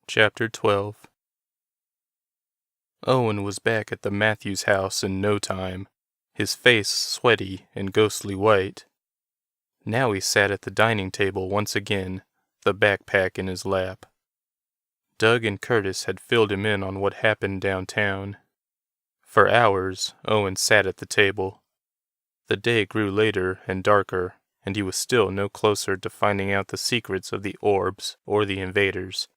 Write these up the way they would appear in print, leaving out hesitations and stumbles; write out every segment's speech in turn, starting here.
Chapter 12. Owen was back at the Matthews house in no time, his face sweaty and ghostly white. Now he sat at the dining table once again, the backpack in his lap. Doug and Curtis had filled him in on what happened downtown. For hours, Owen sat at the table. The day grew later and darker, and he was still no closer to finding out the secrets of the orbs or the invaders.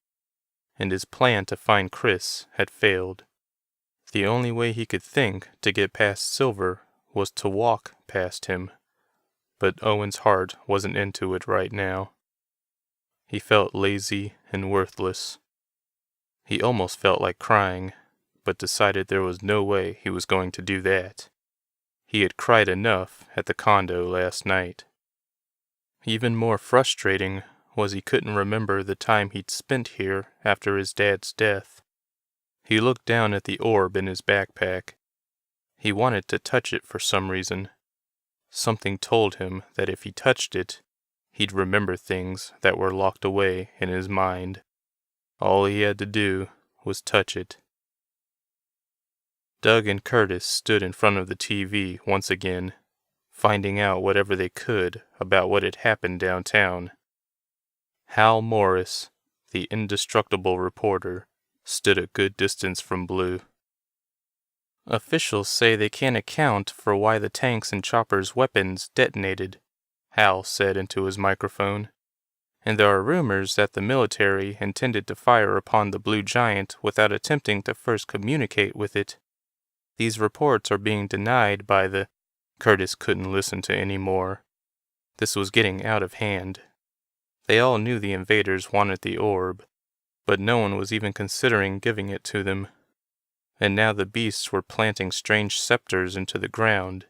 And his plan to find Chris had failed. The only way he could think to get past Silver was to walk past him. But Owen's heart wasn't into it right now. He felt lazy and worthless. He almost felt like crying, but decided there was no way he was going to do that. He had cried enough at the condo last night. Even more frustrating was he couldn't remember the time he'd spent here after his dad's death. He looked down at the orb in his backpack. He wanted to touch it for some reason. Something told him that if he touched it, he'd remember things that were locked away in his mind. All he had to do was touch it. Doug and Curtis stood in front of the TV once again, finding out whatever they could about what had happened downtown. Hal Morris, the indestructible reporter, stood a good distance from Blue. Officials say they can't account for why the tanks and choppers' weapons detonated, Hal said into his microphone. And there are rumors that the military intended to fire upon the Blue Giant without attempting to first communicate with it. These reports are being denied by the... Curtis couldn't listen to any more. This was getting out of hand. They all knew the invaders wanted the orb, but no one was even considering giving it to them. And now the beasts were planting strange scepters into the ground.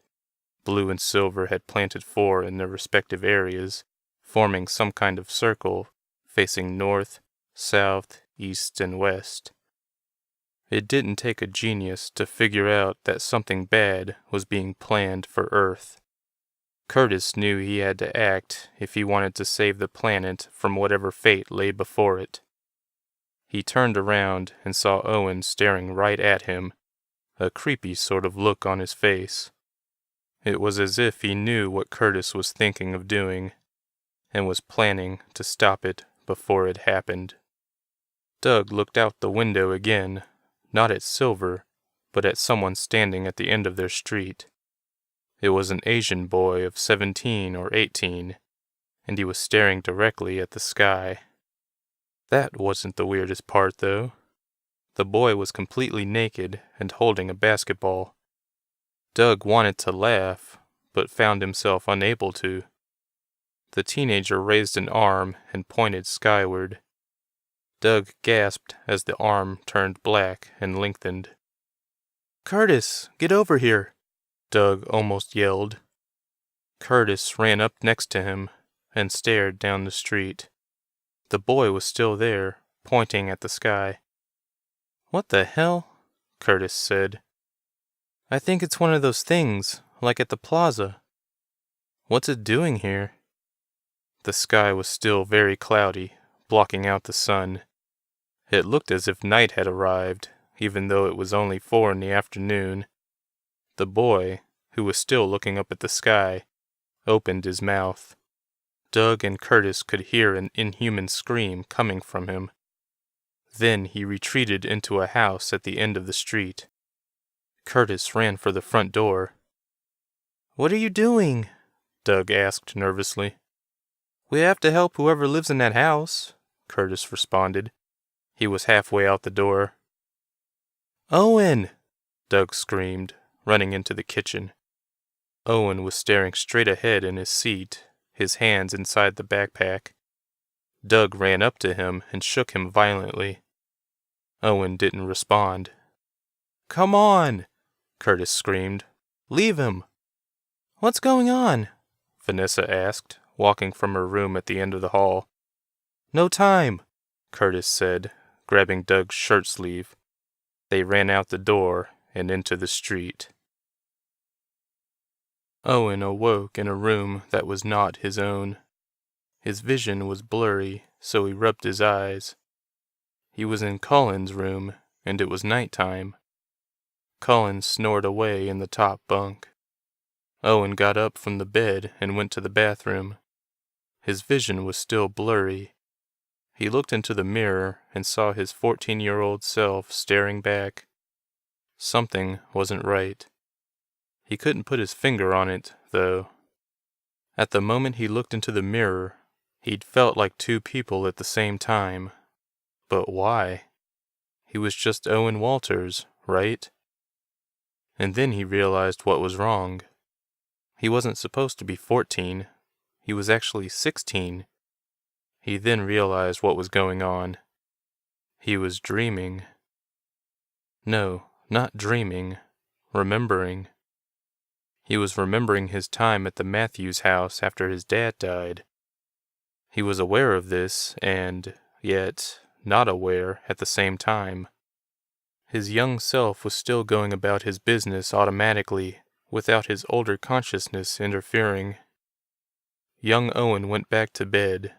Blue and Silver had planted 4 in their respective areas, forming some kind of circle, facing north, south, east, and west. It didn't take a genius to figure out that something bad was being planned for Earth. Curtis knew he had to act if he wanted to save the planet from whatever fate lay before it. He turned around and saw Owen staring right at him, a creepy sort of look on his face. It was as if he knew what Curtis was thinking of doing, and was planning to stop it before it happened. Doug looked out the window again, not at Silver, but at someone standing at the end of their street. It was an Asian boy of 17 or 18, and he was staring directly at the sky. That wasn't the weirdest part, though. The boy was completely naked and holding a basketball. Doug wanted to laugh, but found himself unable to. The teenager raised an arm and pointed skyward. Doug gasped as the arm turned black and lengthened. "Curtis, get over here!" Doug almost yelled. Curtis ran up next to him and stared down the street. The boy was still there, pointing at the sky. "What the hell?" Curtis said. "I think it's one of those things, like at the plaza. What's it doing here?" The sky was still very cloudy, blocking out the sun. It looked as if night had arrived, even though it was only 4 in the afternoon. The boy, who was still looking up at the sky, opened his mouth. Doug and Curtis could hear an inhuman scream coming from him. Then he retreated into a house at the end of the street. Curtis ran for the front door. "What are you doing?" Doug asked nervously. "We have to help whoever lives in that house," Curtis responded. He was halfway out the door. "Owen!" Doug screamed, running into the kitchen. Owen was staring straight ahead in his seat, his hands inside the backpack. Doug ran up to him and shook him violently. Owen didn't respond. "Come on!" Curtis screamed. "Leave him!" "What's going on?" Vanessa asked, walking from her room at the end of the hall. "No time," Curtis said, grabbing Doug's shirt sleeve. They ran out the door and into the street. Owen awoke in a room that was not his own. His vision was blurry, so he rubbed his eyes. He was in Colin's room, and it was nighttime. Colin snored away in the top bunk. Owen got up from the bed and went to the bathroom. His vision was still blurry. He looked into the mirror and saw his 14-year-old self staring back. Something wasn't right. He couldn't put his finger on it, though. At the moment he looked into the mirror, he'd felt like two people at the same time. But why? He was just Owen Walters, right? And then he realized what was wrong. He wasn't supposed to be 14. He was actually 16. He then realized what was going on. He was dreaming. No, not dreaming. Remembering. He was remembering his time at the Matthews house after his dad died. He was aware of this, and, yet, not aware at the same time. His young self was still going about his business automatically, without his older consciousness interfering. Young Owen went back to bed.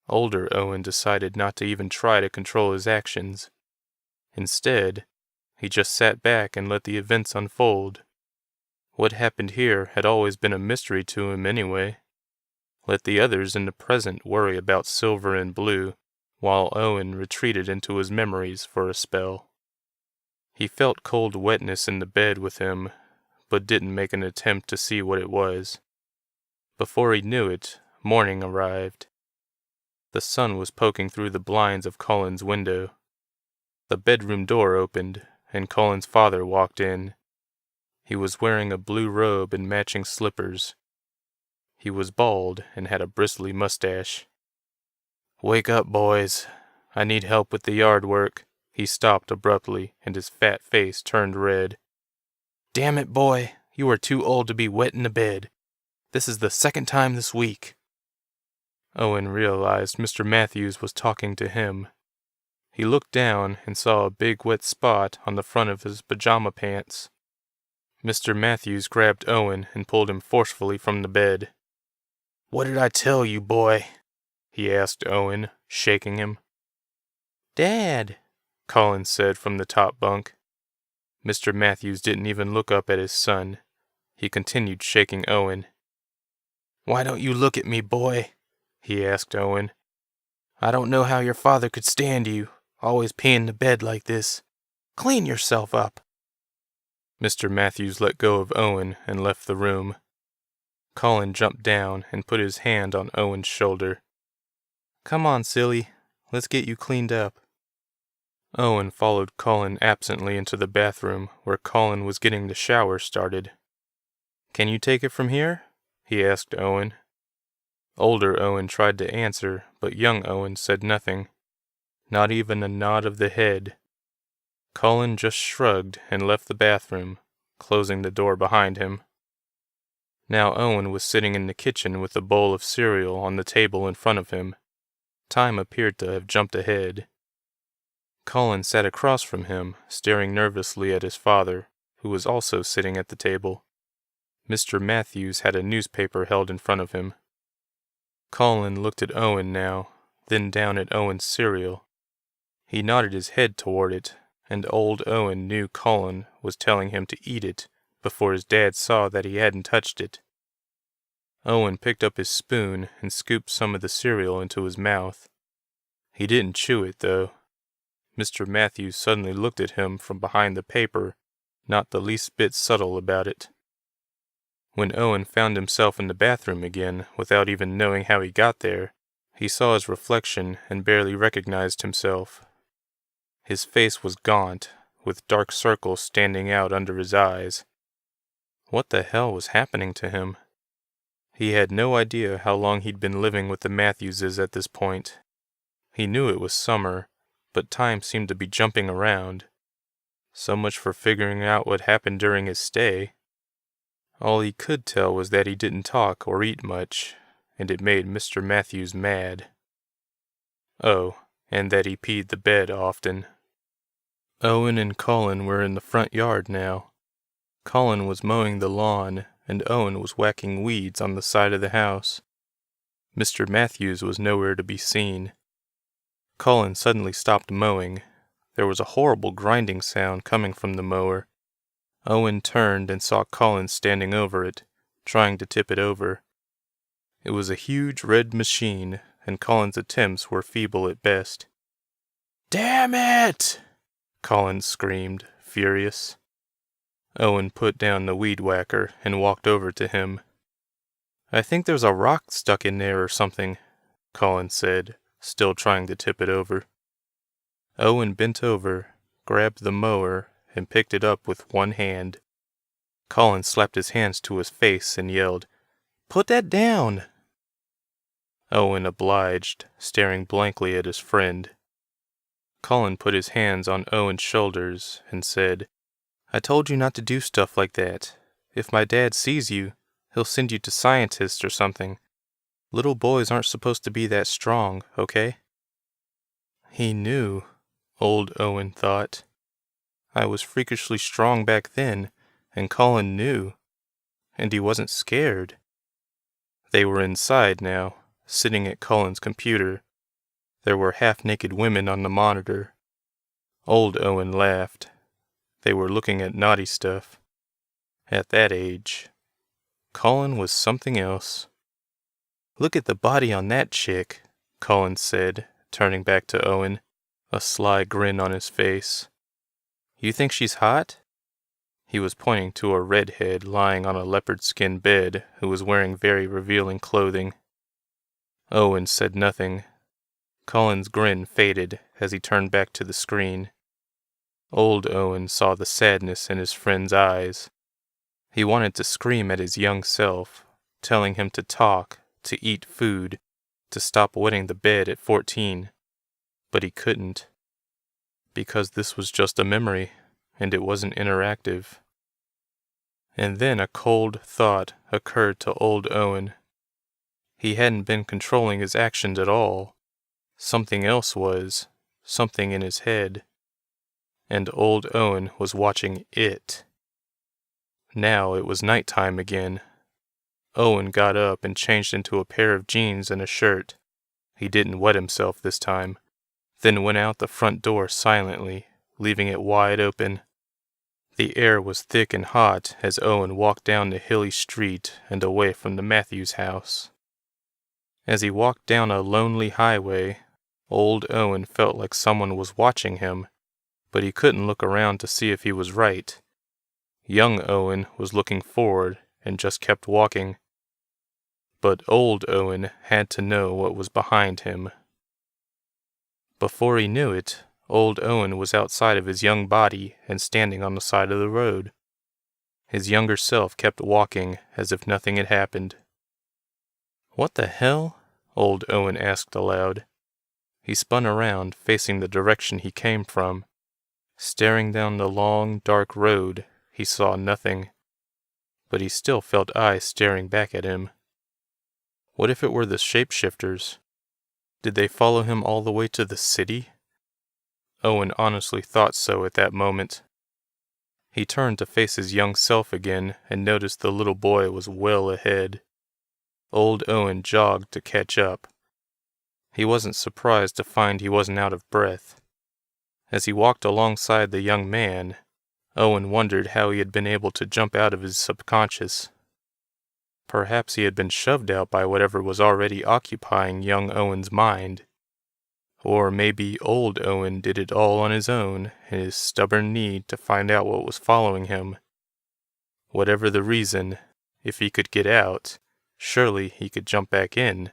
Older Owen decided not to even try to control his actions. Instead, he just sat back and let the events unfold. What happened here had always been a mystery to him anyway. Let the others in the present worry about Silver and Blue, while Owen retreated into his memories for a spell. He felt cold wetness in the bed with him, but didn't make an attempt to see what it was. Before he knew it, morning arrived. The sun was poking through the blinds of Colin's window. The bedroom door opened, and Colin's father walked in. He was wearing a blue robe and matching slippers. He was bald and had a bristly mustache. "Wake up, boys. I need help with the yard work." He stopped abruptly, and his fat face turned red. "Damn it, boy, you are too old to be wet in the bed. This is the second time this week." Owen realized Mr. Matthews was talking to him. He looked down and saw a big wet spot on the front of his pajama pants. Mr. Matthews grabbed Owen and pulled him forcefully from the bed. "What did I tell you, boy?" he asked Owen, shaking him. "Dad," Colin said from the top bunk. Mr. Matthews didn't even look up at his son. He continued shaking Owen. "Why don't you look at me, boy?" he asked Owen. "I don't know how your father could stand you, always peeing the bed like this. Clean yourself up." Mr. Matthews let go of Owen and left the room. Colin jumped down and put his hand on Owen's shoulder. "Come on, silly. Let's get you cleaned up." Owen followed Colin absently into the bathroom where Colin was getting the shower started. "Can you take it from here?" he asked Owen. Older Owen tried to answer, but young Owen said nothing. Not even a nod of the head. Colin just shrugged and left the bathroom, closing the door behind him. Now Owen was sitting in the kitchen with a bowl of cereal on the table in front of him. Time appeared to have jumped ahead. Colin sat across from him, staring nervously at his father, who was also sitting at the table. Mr. Matthews had a newspaper held in front of him. Colin looked at Owen now, then down at Owen's cereal. He nodded his head toward it, and old Owen knew Colin was telling him to eat it before his dad saw that he hadn't touched it. Owen picked up his spoon and scooped some of the cereal into his mouth. He didn't chew it, though. Mr. Matthews suddenly looked at him from behind the paper, not the least bit subtle about it. When Owen found himself in the bathroom again, without even knowing how he got there, he saw his reflection and barely recognized himself. His face was gaunt, with dark circles standing out under his eyes. What the hell was happening to him? He had no idea how long he'd been living with the Matthewses at this point. He knew it was summer, but time seemed to be jumping around. So much for figuring out what happened during his stay. All he could tell was that he didn't talk or eat much, and it made Mr. Matthews mad. Oh, and that he peed the bed often. Owen and Colin were in the front yard now. Colin was mowing the lawn, and Owen was whacking weeds on the side of the house. Mr. Matthews was nowhere to be seen. Cullen suddenly stopped mowing. There was a horrible grinding sound coming from the mower. Owen turned and saw Cullen standing over it, trying to tip it over. It was a huge red machine, and Cullen's attempts were feeble at best. "Damn it!" Cullen screamed, furious. Owen put down the weed whacker and walked over to him. "I think there's a rock stuck in there or something," Cullen said, still trying to tip it over. Owen bent over, grabbed the mower, and picked it up with one hand. Cullen slapped his hands to his face and yelled, "Put that down!" Owen obliged, staring blankly at his friend. Cullen put his hands on Owen's shoulders and said, "I told you not to do stuff like that. If my dad sees you, he'll send you to scientists or something. Little boys aren't supposed to be that strong, okay?" He knew, old Owen thought. I was freakishly strong back then, and Cullen knew. And he wasn't scared. They were inside now, sitting at Cullen's computer. There were half-naked women on the monitor. Old Owen laughed. They were looking at naughty stuff. At that age, Cullen was something else. "Look at the body on that chick," Cullen said, turning back to Owen, a sly grin on his face. "You think she's hot?" He was pointing to a redhead lying on a leopard-skin bed who was wearing very revealing clothing. Owen said nothing. Cullen's grin faded as he turned back to the screen. Old Owen saw the sadness in his friend's eyes. He wanted to scream at his young self, telling him to talk, to eat food, to stop wetting the bed at 14. But he couldn't. Because this was just a memory, and it wasn't interactive. And then a cold thought occurred to old Owen. He hadn't been controlling his actions at all. Something else was, something in his head. And old Owen was watching it. Now it was nighttime again. Owen got up and changed into a pair of jeans and a shirt. He didn't wet himself this time, then went out the front door silently, leaving it wide open. The air was thick and hot as Owen walked down the hilly street and away from the Matthews house. As he walked down a lonely highway, old Owen felt like someone was watching him, but he couldn't look around to see if he was right. Young Owen was looking forward and just kept walking. But old Owen had to know what was behind him. Before he knew it, old Owen was outside of his young body and standing on the side of the road. His younger self kept walking as if nothing had happened. "What the hell?" old Owen asked aloud. He spun around, facing the direction he came from. Staring down the long, dark road, he saw nothing. But he still felt eyes staring back at him. What if it were the shapeshifters? Did they follow him all the way to the city? Owen honestly thought so at that moment. He turned to face his young self again and noticed the little boy was well ahead. Old Owen jogged to catch up. He wasn't surprised to find he wasn't out of breath. As he walked alongside the young man, Owen wondered how he had been able to jump out of his subconscious. Perhaps he had been shoved out by whatever was already occupying young Owen's mind. Or maybe old Owen did it all on his own in his stubborn need to find out what was following him. Whatever the reason, if he could get out, surely he could jump back in.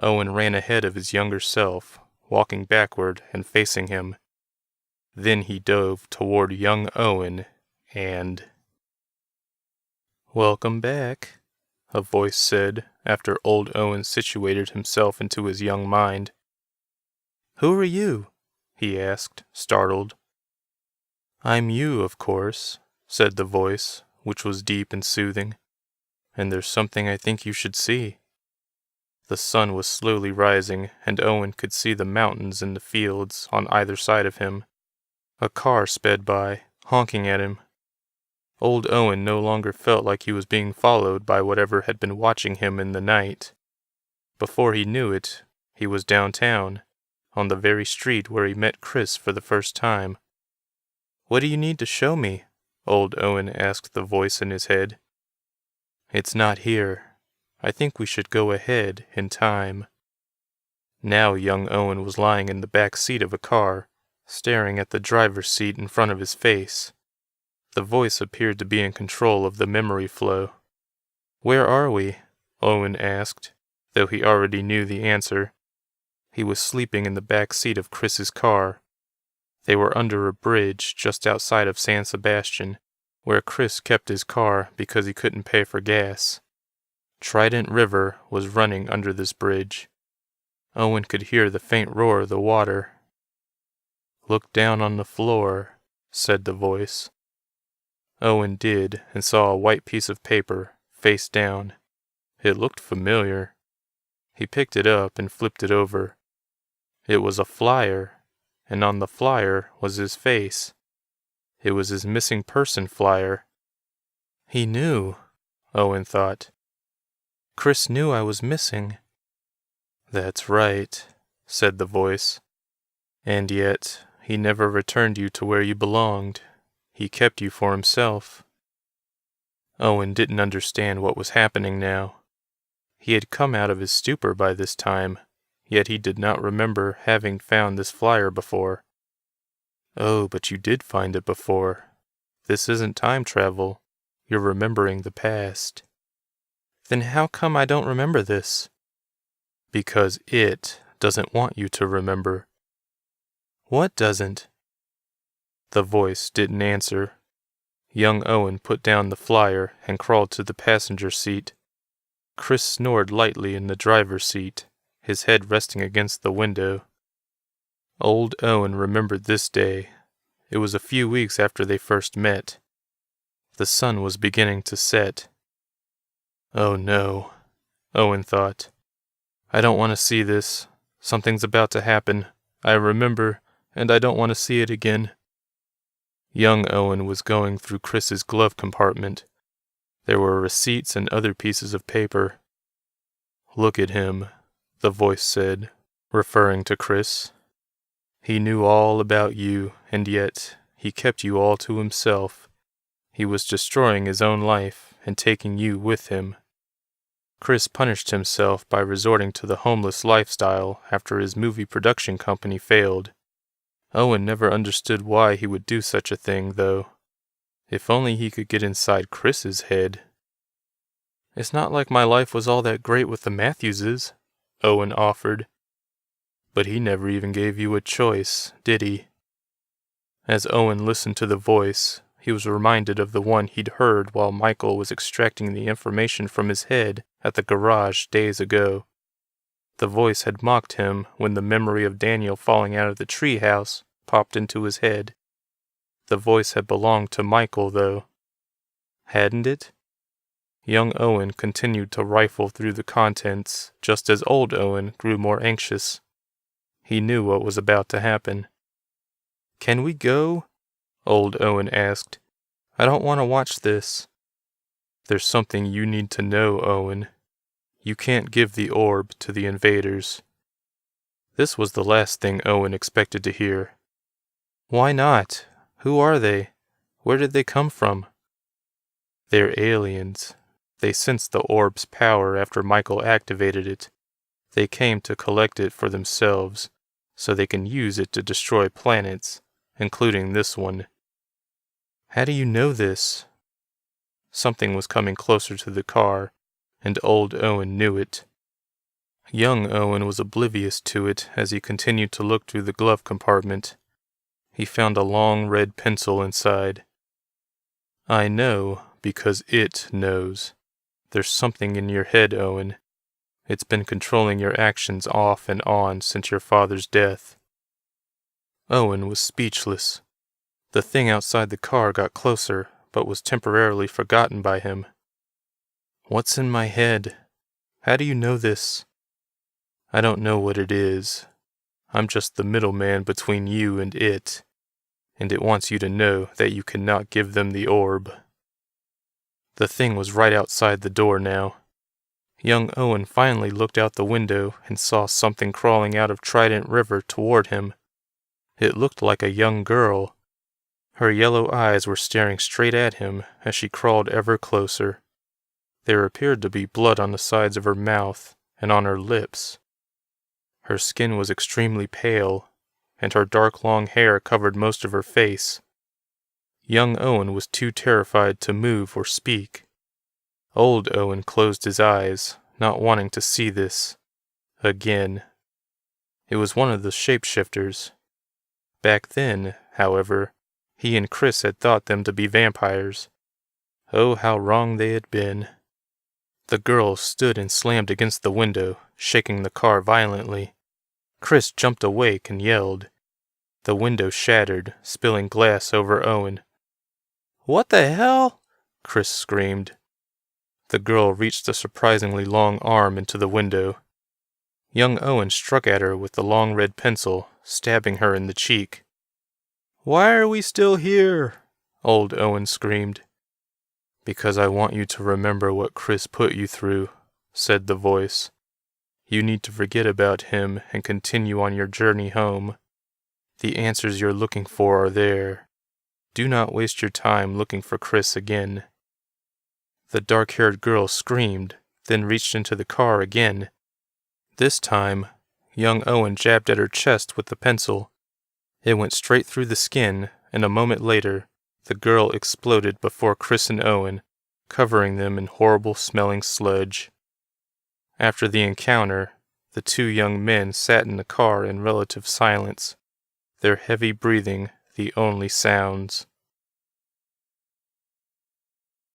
Owen ran ahead of his younger self, walking backward and facing him. Then he dove toward young Owen and... "Welcome back," a voice said after old Owen situated himself into his young mind. "Who are you?" he asked, startled. "I'm you, of course," said the voice, which was deep and soothing. "And there's something I think you should see." The sun was slowly rising, and Owen could see the mountains and the fields on either side of him. A car sped by, honking at him. Old Owen no longer felt like he was being followed by whatever had been watching him in the night. Before he knew it, he was downtown, on the very street where he met Chris for the first time. "What do you need to show me?" old Owen asked the voice in his head. "It's not here. I think we should go ahead in time." Now young Owen was lying in the back seat of a car, staring at the driver's seat in front of his face. The voice appeared to be in control of the memory flow. "Where are we?" Owen asked, though he already knew the answer. He was sleeping in the back seat of Chris's car. They were under a bridge just outside of San Sebastian, where Chris kept his car because he couldn't pay for gas. Trident River was running under this bridge. Owen could hear the faint roar of the water. "Look down on the floor," said the voice. Owen did, and saw a white piece of paper, face down. It looked familiar. He picked it up and flipped it over. It was a flyer, and on the flyer was his face. It was his missing person flyer. He knew, Owen thought. Chris knew I was missing. "That's right," said the voice. "And yet, he never returned you to where you belonged. He kept you for himself." Owen didn't understand what was happening now. He had come out of his stupor by this time, yet he did not remember having found this flyer before. "Oh, but you did find it before. This isn't time travel. You're remembering the past." "Then how come I don't remember this?" "Because it doesn't want you to remember." "What doesn't?" The voice didn't answer. Young Owen put down the flyer and crawled to the passenger seat. Chris snored lightly in the driver's seat, his head resting against the window. Old Owen remembered this day. It was a few weeks after they first met. The sun was beginning to set. "Oh no," Owen thought. "I don't want to see this. Something's about to happen. I remember, and I don't want to see it again." Young Owen was going through Chris's glove compartment. There were receipts and other pieces of paper. "Look at him," the voice said, referring to Chris. "He knew all about you, and yet he kept you all to himself. He was destroying his own life and taking you with him." Chris punished himself by resorting to the homeless lifestyle after his movie production company failed. Owen never understood why he would do such a thing, though. If only he could get inside Chris's head. "It's not like my life was all that great with the Matthewses," Owen offered. "But he never even gave you a choice, did he?" As Owen listened to the voice, he was reminded of the one he'd heard while Michael was extracting the information from his head at the garage days ago. The voice had mocked him when the memory of Daniel falling out of the treehouse popped into his head. The voice had belonged to Michael, though. Hadn't it? Young Owen continued to rifle through the contents, just as old Owen grew more anxious. He knew what was about to happen. "Can we go?" old Owen asked. "I don't want to watch this." "There's something you need to know, Owen. You can't give the orb to the invaders." This was the last thing Owen expected to hear. "Why not? Who are they? Where did they come from?" "They're aliens. They sensed the orb's power after Michael activated it. They came to collect it for themselves, so they can use it to destroy planets, including this one." "How do you know this?" Something was coming closer to the car, and old Owen knew it. Young Owen was oblivious to it as he continued to look through the glove compartment. He found a long red pencil inside. "I know because it knows. There's something in your head, Owen. It's been controlling your actions off and on since your father's death." Owen was speechless. The thing outside the car got closer, but was temporarily forgotten by him. "What's in my head? How do you know this?" "I don't know what it is. I'm just the middleman between you and it wants you to know that you cannot give them the orb." The thing was right outside the door now. Young Owen finally looked out the window and saw something crawling out of Trident River toward him. It looked like a young girl. Her yellow eyes were staring straight at him as she crawled ever closer. There appeared to be blood on the sides of her mouth and on her lips. Her skin was extremely pale, and her dark long hair covered most of her face. Young Owen was too terrified to move or speak. Old Owen closed his eyes, not wanting to see this again. It was one of the shapeshifters. Back then, however, he and Chris had thought them to be vampires. Oh, how wrong they had been. The girl stood and slammed against the window, shaking the car violently. Chris jumped awake and yelled. The window shattered, spilling glass over Owen. "What the hell?" Chris screamed. The girl reached a surprisingly long arm into the window. Young Owen struck at her with the long red pencil, stabbing her in the cheek. "Why are we still here?" Old Owen screamed. "Because I want you to remember what Chris put you through," said the voice. "You need to forget about him and continue on your journey home. The answers you're looking for are there. Do not waste your time looking for Chris again." The dark-haired girl screamed, then reached into the car again. This time, young Owen jabbed at her chest with the pencil. It went straight through the skin, and a moment later, the girl exploded before Chris and Owen, covering them in horrible-smelling sludge. After the encounter, the two young men sat in the car in relative silence, their heavy breathing the only sounds.